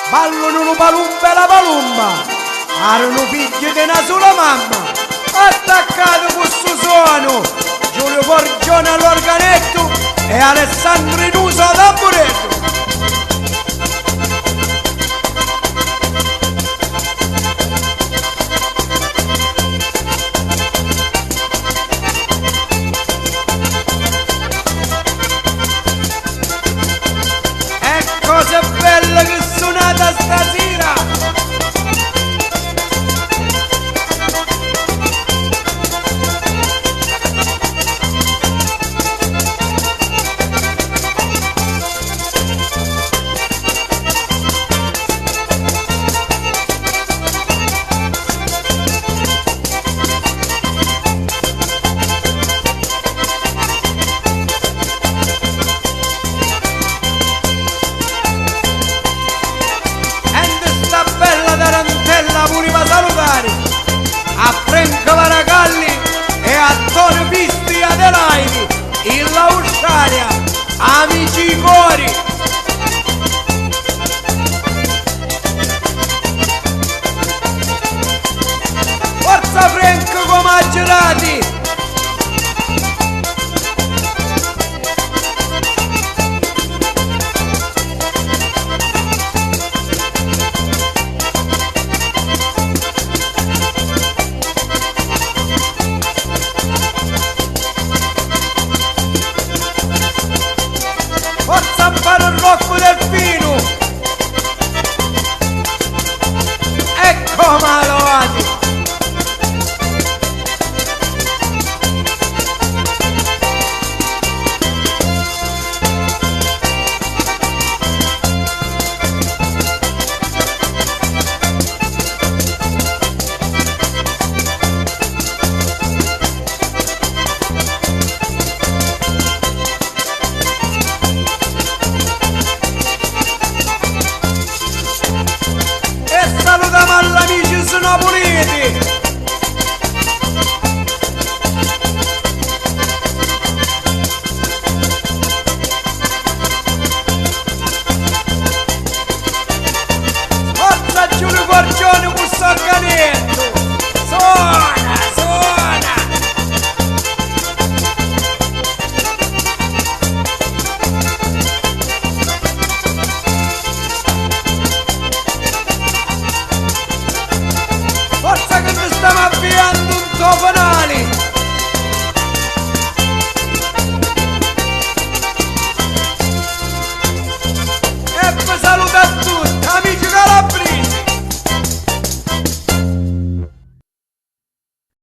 ballano un palumba e la palumba, erano figli di una sola mamma, attaccato con questo suono, Giulio Forgione all'organetto e Alessandro Inuso al tamburetto. Cosa bella che suonata stasera! Voleva salutare a Franco Varagalli e a Tony Pisti Adelaide, in Lausciaria, amici cori.